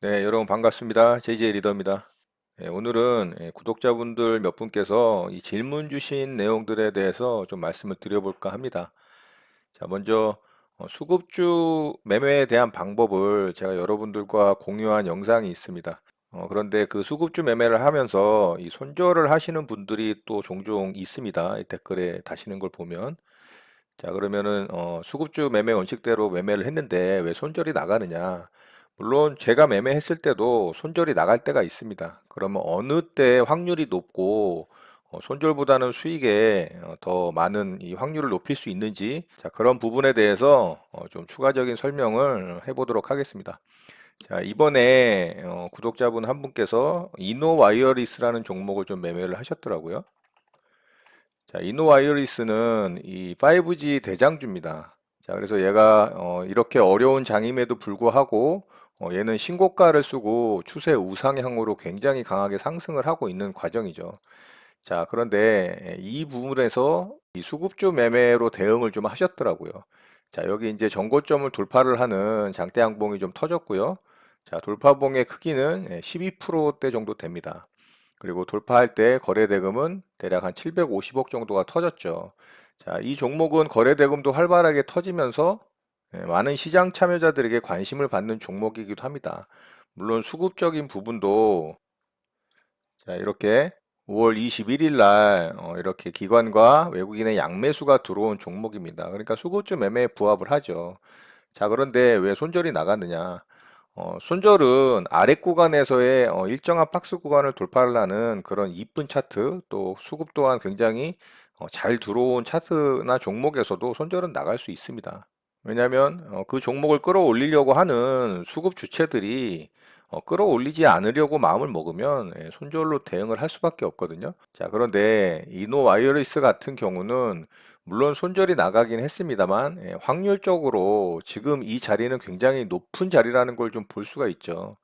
네, 여러분 반갑습니다. JJ 리더입니다. 오늘은 구독자분들 몇 분께서 이 질문 주신 내용들에 대해서 좀 말씀을 드려볼까 합니다. 자, 먼저 수급주 매매에 대한 방법을 제가 여러분들과 공유한 영상이 있습니다. 그런데 그 수급주 매매를 하면서 이 손절을 하시는 분들이 또 종종 있습니다. 이 댓글에 다시는 걸 보면. 자, 그러면은 수급주 매매 원칙대로 매매를 했는데 왜 손절이 나가느냐? 물론 제가 매매했을 때도 손절이 나갈 때가 있습니다. 그러면 어느 때 확률이 높고 손절보다는 수익에 더 많은 이 확률을 높일 수 있는지, 자, 그런 부분에 대해서 좀 추가적인 설명을 해보도록 하겠습니다. 자, 이번에 구독자분 한 분께서 이노와이어리스라는 종목을 좀 매매를 하셨더라고요. 자, 이노와이어리스는 이 5G 대장주입니다. 자, 그래서 얘가 이렇게 어려운 장임에도 불구하고 얘는 신고가를 쓰고 추세 우상향으로 굉장히 강하게 상승을 하고 있는 과정이죠. 자, 그런데 이 부분에서 이 수급주 매매로 대응을 좀 하셨더라고요. 자, 여기 이제 전고점을 돌파를 하는 장대 양봉이 좀 터졌고요. 자, 돌파봉의 크기는 12%대 정도 됩니다. 그리고 돌파할 때 거래대금은 대략 한 750억 정도가 터졌죠. 자, 이 종목은 거래대금도 활발하게 터지면서 많은 시장 참여자들에게 관심을 받는 종목이기도 합니다. 물론 수급적인 부분도 자, 이렇게 5월 21일 날 이렇게 기관과 외국인의 양매수가 들어온 종목입니다. 그러니까 수급주 매매에 부합을 하죠. 자, 그런데 왜 손절이 나갔느냐? 손절은 아래 구간에서의 일정한 박스 구간을 돌파를 하는 그런 이쁜 차트, 또 수급 또한 굉장히 잘 들어온 차트나 종목에서도 손절은 나갈 수 있습니다. 왜냐하면 그 종목을 끌어올리려고 하는 수급 주체들이 끌어올리지 않으려고 마음을 먹으면 손절로 대응을 할 수밖에 없거든요. 자, 그런데 이노 와이어리스 같은 경우는 물론 손절이 나가긴 했습니다만 확률적으로 지금 이 자리는 굉장히 높은 자리라는 걸 좀 볼 수가 있죠.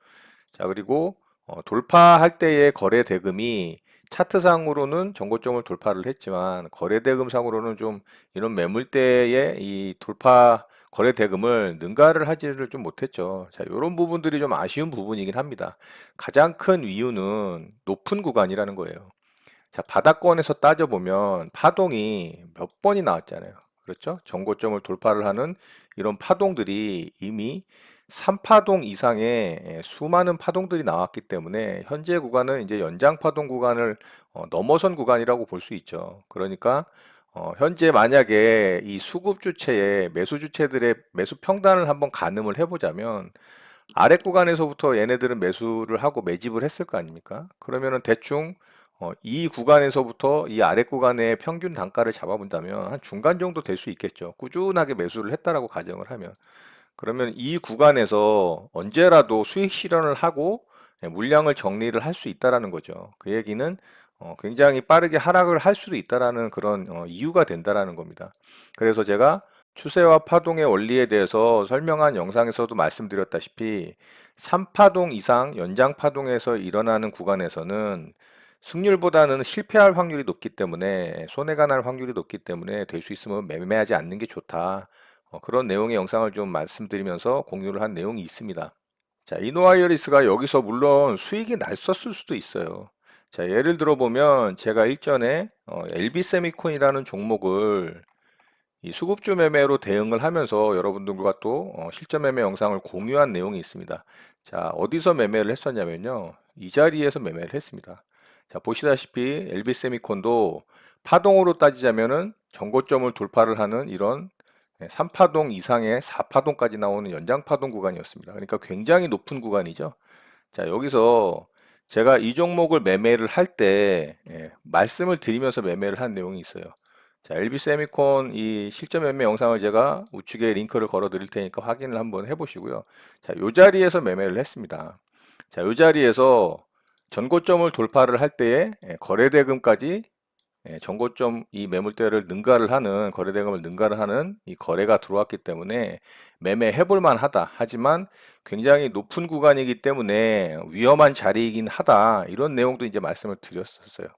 자, 그리고 돌파할 때의 거래 대금이 차트상으로는 전고점을 돌파를 했지만 거래 대금상으로는 좀 이런 매물대의 이 돌파 거래 대금을 능가를 하지를 좀 못했죠. 자, 이런 부분들이 좀 아쉬운 부분이긴 합니다. 가장 큰 이유는 높은 구간이라는 거예요. 자, 바닥권에서 따져보면 파동이 몇 번이 나왔잖아요. 그렇죠? 전고점을 돌파를 하는 이런 파동들이 이미 3파동 이상의 수많은 파동들이 나왔기 때문에 현재 구간은 이제 연장 파동 구간을 넘어선 구간이라고 볼 수 있죠. 그러니까 현재 만약에 이 수급 주체의 매수 주체들의 매수 평단을 한번 가늠을 해보자면 아래 구간에서부터 얘네들은 매수를 하고 매집을 했을 거 아닙니까? 그러면은 대충 이 구간에서부터 이 아래 구간의 평균 단가를 잡아본다면 한 중간 정도 될 수 있겠죠. 꾸준하게 매수를 했다라고 가정을 하면. 그러면 이 구간에서 언제라도 수익 실현을 하고 물량을 정리를 할 수 있다라는 거죠. 그 얘기는 굉장히 빠르게 하락을 할 수도 있다라는 그런 이유가 된다라는 겁니다. 그래서 제가 추세와 파동의 원리에 대해서 설명한 영상에서도 말씀드렸다시피 3파동 이상 연장 파동에서 일어나는 구간에서는 승률보다는 실패할 확률이 높기 때문에 손해가 날 확률이 높기 때문에 될 수 있으면 매매하지 않는 게 좋다. 그런 내용의 영상을 좀 말씀드리면서 공유를 한 내용이 있습니다. 자, 이노아이어리스가 여기서 물론 수익이 났었을 수도 있어요. 자, 예를 들어 보면 제가 일전에 LB 세미콘이라는 종목을 이 수급주 매매로 대응을 하면서 여러분들과 또 실전 매매 영상을 공유한 내용이 있습니다. 자, 어디서 매매를 했었냐면요. 이 자리에서 매매를 했습니다. 자, 보시다시피 LB 세미콘도 파동으로 따지자면은 전고점을 돌파를 하는 이런 3파동 이상의 4파동까지 나오는 연장파동 구간이었습니다. 그러니까 굉장히 높은 구간이죠. 자, 여기서 제가 이 종목을 매매를 할 때 말씀을 드리면서 매매를 한 내용이 있어요. 자, LB 세미콘 이 실전 매매 영상을 제가 우측에 링크를 걸어 드릴 테니까 확인을 한번 해보시고요. 자, 요 자리에서 매매를 했습니다. 자, 요 자리에서 전고점을 돌파를 할 때에 거래대금까지 전고점 이 매물대를 능가를 하는 거래대금을 능가를 하는 이 거래가 들어왔기 때문에 매매해 볼 만하다. 하지만 굉장히 높은 구간이기 때문에 위험한 자리이긴 하다. 이런 내용도 이제 말씀을 드렸었어요.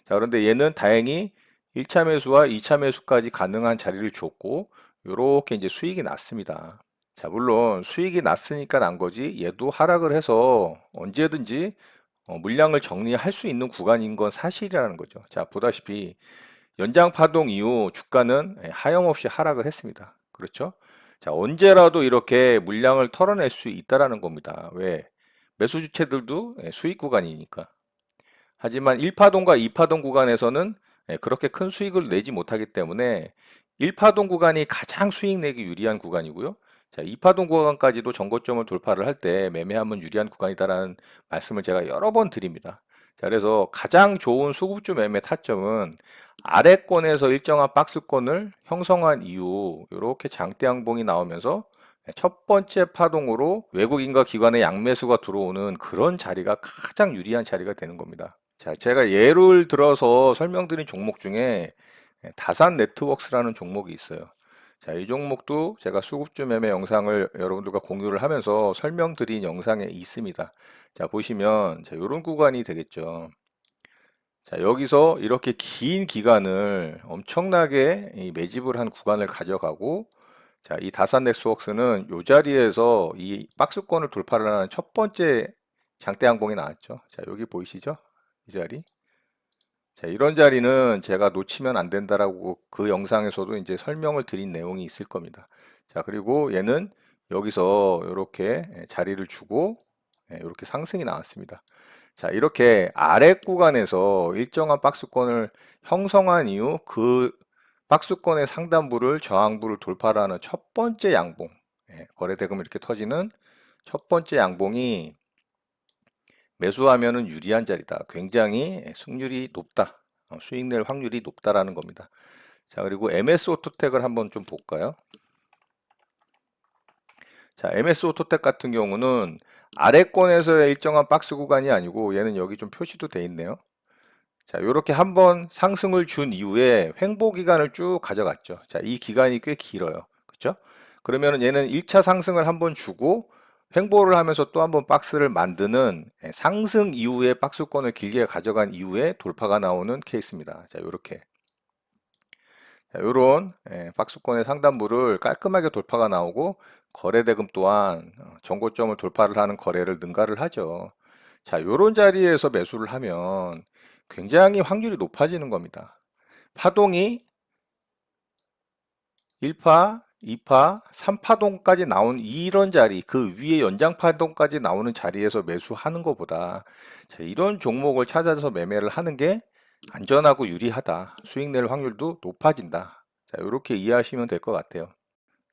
자, 그런데 얘는 다행히 1차 매수와 2차 매수까지 가능한 자리를 줬고 요렇게 이제 수익이 났습니다. 자, 물론 수익이 났으니까 난 거지 얘도 하락을 해서 언제든지 물량을 정리할 수 있는 구간인 건 사실이라는 거죠. 자, 보다시피 연장 파동 이후 주가는 하염없이 하락을 했습니다. 그렇죠? 자, 언제라도 이렇게 물량을 털어낼 수 있다라는 겁니다. 왜? 매수 주체들도 수익 구간이니까. 하지만 1파동과 2파동 구간에서는 그렇게 큰 수익을 내지 못하기 때문에 1파동 구간이 가장 수익 내기 유리한 구간이고요. 자, 2파동 구간까지도 전고점을 돌파를 할 때 매매하면 유리한 구간이다라는 말씀을 제가 여러 번 드립니다. 자, 그래서 가장 좋은 수급주 매매 타점은 아래권에서 일정한 박스권을 형성한 이후 이렇게 장대 양봉이 나오면서 첫 번째 파동으로 외국인과 기관의 양매수가 들어오는 그런 자리가 가장 유리한 자리가 되는 겁니다. 자, 제가 예를 들어서 설명드린 종목 중에 다산 네트워크스라는 종목이 있어요. 자, 이 종목도 제가 수급주 매매 영상을 여러분들과 공유를 하면서 설명드린 영상에 있습니다. 자, 보시면 자, 이런 구간이 되겠죠. 자, 여기서 이렇게 긴 기간을 엄청나게 매집을 한 구간을 가져가고 자, 이 다산 네트워크스는 이 자리에서 이 박스권을 돌파를 하는 첫 번째 장대 양봉이 나왔죠. 자, 여기 보이시죠? 이 자리. 자, 이런 자리는 제가 놓치면 안 된다라고 그 영상에서도 이제 설명을 드린 내용이 있을 겁니다. 자, 그리고 얘는 여기서 이렇게 자리를 주고 이렇게 상승이 나왔습니다. 자, 이렇게 아래 구간에서 일정한 박스권을 형성한 이후 그 박스권의 상단부를 저항부를 돌파하는 첫 번째 양봉, 거래대금 이렇게 터지는 첫 번째 양봉이 매수하면은 유리한 자리다. 굉장히 승률이 높다. 수익 낼 확률이 높다라는 겁니다. 자, 그리고 MS 오토텍을 한번 좀 볼까요? 자, MS 오토텍 같은 경우는 아래권에서의 일정한 박스 구간이 아니고 얘는 여기 좀 표시도 돼 있네요. 자, 이렇게 한번 상승을 준 이후에 횡보 기간을 쭉 가져갔죠. 자, 이 기간이 꽤 길어요. 그렇죠? 그러면은 얘는 1차 상승을 한번 주고 횡보를 하면서 또 한번 박스를 만드는 상승 이후에 박스권을 길게 가져간 이후에 돌파가 나오는 케이스입니다. 자, 요렇게. 자, 요런 박스권의 상단부를 깔끔하게 돌파가 나오고 거래대금 또한 전고점을 돌파를 하는 거래를 능가를 하죠. 자, 요런 자리에서 매수를 하면 굉장히 확률이 높아지는 겁니다. 파동이 1파, 2파, 3파동까지 나온 이런 자리, 그 위에 연장파동까지 나오는 자리에서 매수하는 것보다 자, 이런 종목을 찾아서 매매를 하는 게 안전하고 유리하다. 수익 낼 확률도 높아진다. 자, 이렇게 이해하시면 될 것 같아요.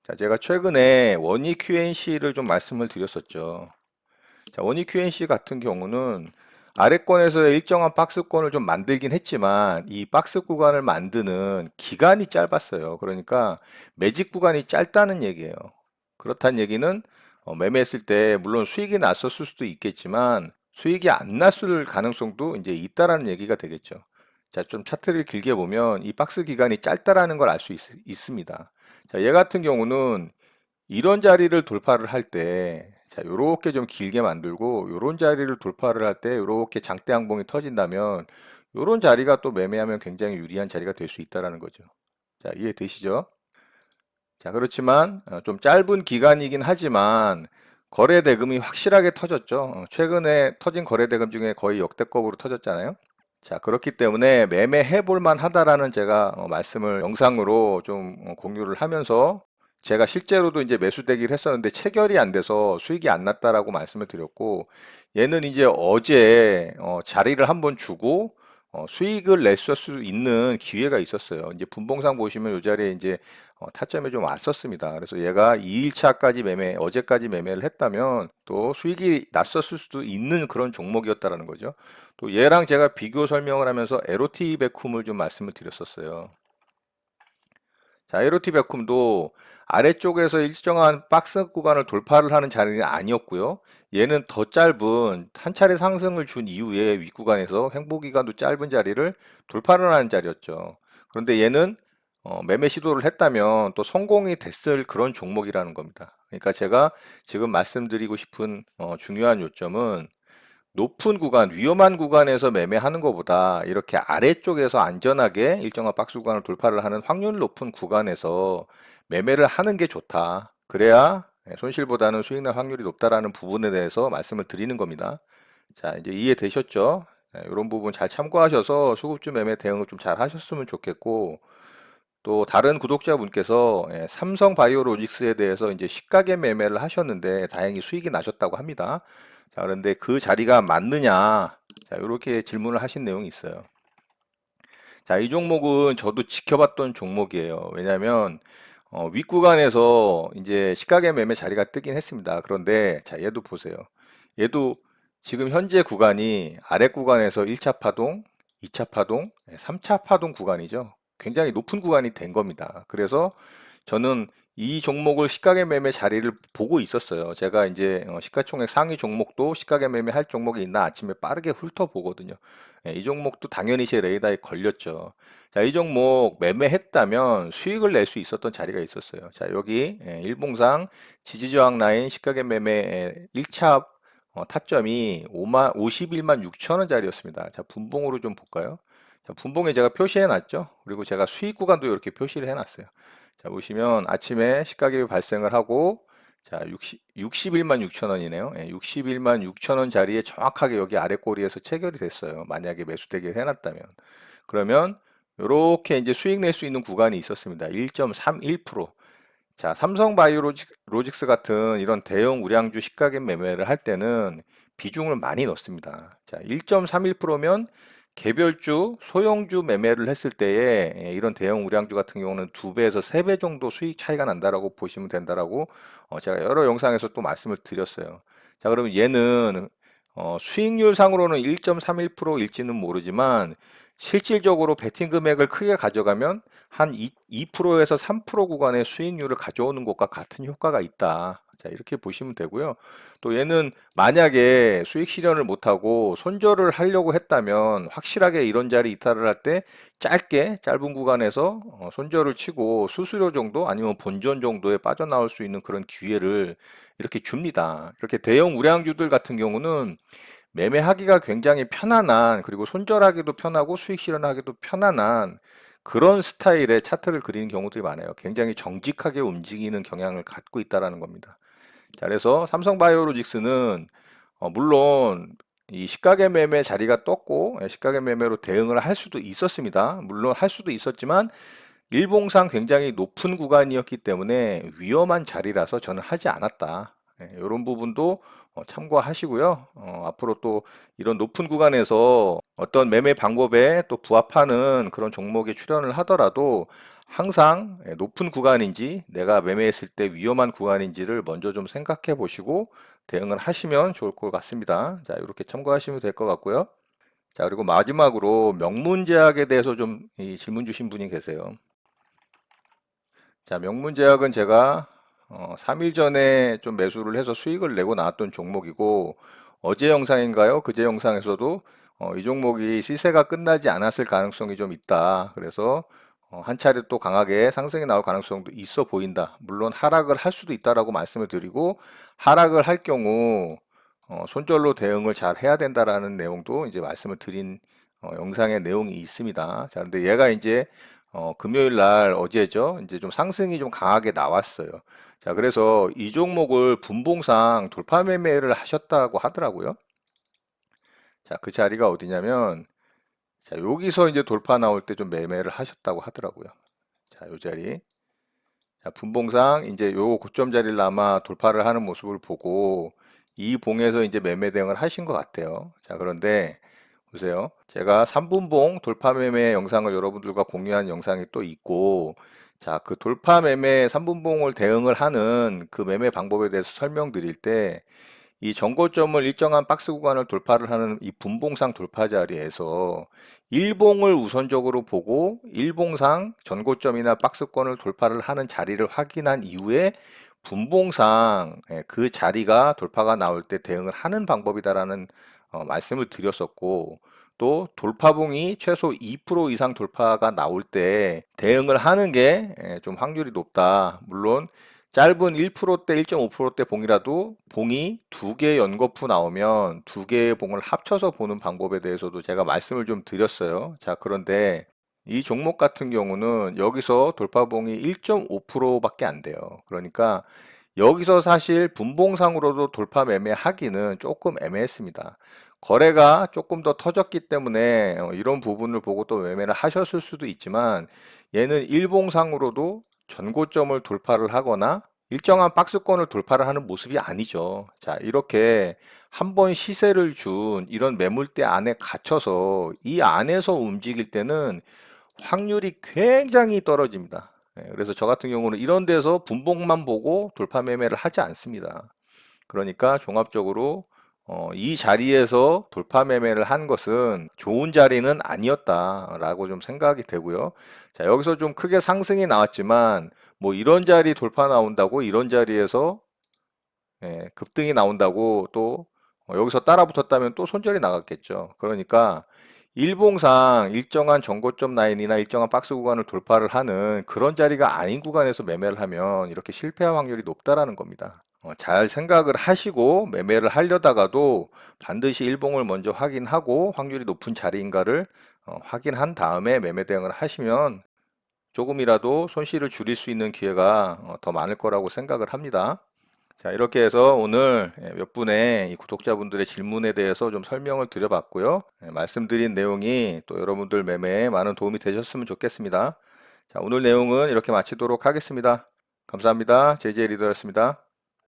자, 제가 최근에 원이 QNC를 좀 말씀을 드렸었죠. 자, 원이 QNC 같은 경우는 아래권에서 일정한 박스권을 좀 만들긴 했지만 이 박스 구간을 만드는 기간이 짧았어요. 그러니까 매집 구간이 짧다는 얘기예요. 그렇다는 얘기는 매매했을 때 물론 수익이 났었을 수도 있겠지만 수익이 안 났을 가능성도 이제 있다라는 얘기가 되겠죠. 자, 좀 차트를 길게 보면 이 박스 기간이 짧다라는 걸 알 수 있습니다. 자, 얘 같은 경우는 이런 자리를 돌파를 할 때, 자, 요렇게 좀 길게 만들고, 요런 자리를 돌파를 할 때, 요렇게 장대 양봉이 터진다면, 요런 자리가 또 매매하면 굉장히 유리한 자리가 될 수 있다라는 거죠. 자, 이해되시죠? 자, 그렇지만, 좀 짧은 기간이긴 하지만, 거래 대금이 확실하게 터졌죠. 최근에 터진 거래 대금 중에 거의 역대급으로 터졌잖아요. 자, 그렇기 때문에 매매해 볼 만하다라는 제가 말씀을 영상으로 좀 공유를 하면서 제가 실제로도 이제 매수대기를 했었는데 체결이 안 돼서 수익이 안 났다라고 말씀을 드렸고 얘는 이제 어제 자리를 한번 주고 수익을 냈을 수 있는 기회가 있었어요. 이제 분봉상 보시면 이 자리에 이제 타점이 좀 왔었습니다. 그래서 얘가 2일차까지 매매, 어제까지 매매를 했다면 또 수익이 났었을 수도 있는 그런 종목이었다라는 거죠. 또 얘랑 제가 비교 설명을 하면서 에로티 베쿰을 좀 말씀을 드렸었어요. 자, 에로티 베쿰도 아래쪽에서 일정한 박스 구간을 돌파를 하는 자리는 아니었고요. 얘는 더 짧은 한 차례 상승을 준 이후에 윗구간에서 횡보 기간도 짧은 자리를 돌파를 하는 자리였죠. 그런데 얘는 매매 시도를 했다면 또 성공이 됐을 그런 종목이라는 겁니다. 그러니까 제가 지금 말씀드리고 싶은 중요한 요점은 높은 구간, 위험한 구간에서 매매하는 것보다 이렇게 아래쪽에서 안전하게 일정한 박스 구간을 돌파를 하는 확률 높은 구간에서 매매를 하는 게 좋다. 그래야 손실보다는 수익 날 확률이 높다라는 부분에 대해서 말씀을 드리는 겁니다. 자, 이제 이해되셨죠? 이런 부분 잘 참고하셔서 수급주 매매 대응을 좀 잘 하셨으면 좋겠고, 또 다른 구독자분께서 삼성 바이오로직스에 대해서 이제 시가계 매매를 하셨는데 다행히 수익이 나셨다고 합니다. 자, 그런데 그 자리가 맞느냐? 자, 이렇게 질문을 하신 내용이 있어요. 자, 이 종목은 저도 지켜봤던 종목이에요. 왜냐하면 윗구간에서 이제 시가계 매매 자리가 뜨긴 했습니다. 그런데 자, 얘도 보세요. 얘도 지금 현재 구간이 아래 구간에서 1차 파동, 2차 파동, 3차 파동 구간이죠. 굉장히 높은 구간이 된 겁니다. 그래서 저는 이 종목을 시가계 매매 자리를 보고 있었어요. 제가 이제 시가총액 상위 종목도 시가계 매매 할 종목이 있나 아침에 빠르게 훑어보거든요. 이 종목도 당연히 제 레이더에 걸렸죠. 자, 이 종목 매매했다면 수익을 낼 수 있었던 자리가 있었어요. 자, 여기 일봉상 지지저항 라인 시가계 매매 1차 타점이 51만 6천 원짜리였습니다. 자, 분봉으로 좀 볼까요? 자, 분봉에 제가 표시해 놨죠. 그리고 제가 수익 구간도 이렇게 표시를 해 놨어요. 자, 보시면 아침에 시가격이 발생을 하고 자, 61만 6천 원이네요. 61만 6천 원 자리에 정확하게 여기 아래 꼬리에서 체결이 됐어요. 만약에 매수대기를 해놨다면. 그러면 이렇게 이제 수익 낼 수 있는 구간이 있었습니다. 1.31%. 자, 삼성 바이오로직스 같은 이런 대형 우량주 시가격 매매를 할 때는 비중을 많이 넣습니다. 자, 1.31%면 개별주, 소형주 매매를 했을 때에 이런 대형 우량주 같은 경우는 2배에서 3배 정도 수익 차이가 난다라고 보시면 된다라고 제가 여러 영상에서 또 말씀을 드렸어요. 자, 그러면 얘는 수익률 상으로는 1.31%일지는 모르지만 실질적으로 베팅 금액을 크게 가져가면 한 2%에서 3% 구간의 수익률을 가져오는 것과 같은 효과가 있다. 자, 이렇게 보시면 되고요. 또 얘는 만약에 수익 실현을 못하고 손절을 하려고 했다면 확실하게 이런 자리 이탈을 할 때 짧은 구간에서 손절을 치고 수수료 정도 아니면 본전 정도에 빠져나올 수 있는 그런 기회를 이렇게 줍니다. 이렇게 대형 우량주들 같은 경우는 매매하기가 굉장히 편안한 그리고 손절하기도 편하고 수익 실현하기도 편안한 그런 스타일의 차트를 그리는 경우들이 많아요. 굉장히 정직하게 움직이는 경향을 갖고 있다라는 겁니다. 자, 그래서 삼성바이오로직스는 물론 이 시가계 매매 자리가 떴고 시가계 매매로 대응을 할 수도 있었습니다. 물론 할 수도 있었지만 일봉상 굉장히 높은 구간이었기 때문에 위험한 자리라서 저는 하지 않았다. 이런 부분도 참고하시고요. 앞으로 또 이런 높은 구간에서 어떤 매매 방법에 또 부합하는 그런 종목에 출연을 하더라도 항상 높은 구간인지 내가 매매했을 때 위험한 구간인지를 먼저 좀 생각해 보시고 대응을 하시면 좋을 것 같습니다. 자, 이렇게 참고하시면 될 것 같고요. 자, 그리고 마지막으로 명문제약에 대해서 좀 질문 주신 분이 계세요. 자, 명문제약은 제가 3일 전에 좀 매수를 해서 수익을 내고 나왔던 종목이고 어제 영상인가요? 그제 영상에서도 이 종목이 시세가 끝나지 않았을 가능성이 좀 있다. 그래서 한 차례 또 강하게 상승이 나올 가능성도 있어 보인다. 물론 하락을 할 수도 있다라고 말씀을 드리고 하락을 할 경우 손절로 대응을 잘 해야 된다라는 내용도 이제 말씀을 드린 영상의 내용이 있습니다. 자, 근데 얘가 이제 금요일 날 어제죠. 이제 좀 상승이 좀 강하게 나왔어요. 자, 그래서 이 종목을 분봉상 돌파 매매를 하셨다고 하더라고요. 자, 그 자리가 어디냐면 자, 여기서 이제 돌파 나올 때 좀 매매를 하셨다고 하더라고요. 자, 요 자리. 자, 분봉상 이제 요 고점 자리를 아마 돌파를 하는 모습을 보고 이 봉에서 이제 매매 대응을 하신 것 같아요. 자, 그런데 보세요. 제가 3분봉 돌파 매매 영상을 여러분들과 공유한 영상이 또 있고, 자, 그 돌파 매매 3분봉을 대응을 하는 그 매매 방법에 대해서 설명드릴 때, 이 전고점을 일정한 박스 구간을 돌파를 하는 이 분봉상 돌파 자리에서 일봉을 우선적으로 보고 일봉상 전고점이나 박스권을 돌파를 하는 자리를 확인한 이후에 분봉상 그 자리가 돌파가 나올 때 대응을 하는 방법이다라는 말씀을 드렸었고 또 돌파봉이 최소 2% 이상 돌파가 나올 때 대응을 하는 게 좀 확률이 높다. 물론 짧은 1%대, 1.5%대 봉이라도 봉이 두 개 연거푸 나오면 두 개의 봉을 합쳐서 보는 방법에 대해서도 제가 말씀을 좀 드렸어요. 자, 그런데 이 종목 같은 경우는 여기서 돌파봉이 1.5%밖에 안 돼요. 그러니까 여기서 사실 분봉상으로도 돌파 매매하기는 조금 애매했습니다. 거래가 조금 더 터졌기 때문에 이런 부분을 보고 또 매매를 하셨을 수도 있지만 얘는 일봉상으로도 전고점을 돌파를 하거나 일정한 박스권을 돌파를 하는 모습이 아니죠. 자, 이렇게 한번 시세를 준 이런 매물대 안에 갇혀서 이 안에서 움직일 때는 확률이 굉장히 떨어집니다. 그래서 저 같은 경우는 이런 데서 분봉만 보고 돌파 매매를 하지 않습니다. 그러니까 종합적으로 이 자리에서 돌파 매매를 한 것은 좋은 자리는 아니었다라고 좀 생각이 되고요. 자, 여기서 좀 크게 상승이 나왔지만 뭐 이런 자리 돌파 나온다고 이런 자리에서 급등이 나온다고 또 여기서 따라 붙었다면 또 손절이 나갔겠죠. 그러니까 일봉상 일정한 전고점 라인이나 일정한 박스 구간을 돌파를 하는 그런 자리가 아닌 구간에서 매매를 하면 이렇게 실패할 확률이 높다라는 겁니다. 잘 생각을 하시고 매매를 하려다가도 반드시 일봉을 먼저 확인하고 확률이 높은 자리인가를 확인한 다음에 매매 대응을 하시면 조금이라도 손실을 줄일 수 있는 기회가 더 많을 거라고 생각을 합니다. 자, 이렇게 해서 오늘 몇 분의 이 구독자분들의 질문에 대해서 좀 설명을 드려봤고요. 말씀드린 내용이 또 여러분들 매매에 많은 도움이 되셨으면 좋겠습니다. 자, 오늘 내용은 이렇게 마치도록 하겠습니다. 감사합니다. 제이제이 리더였습니다.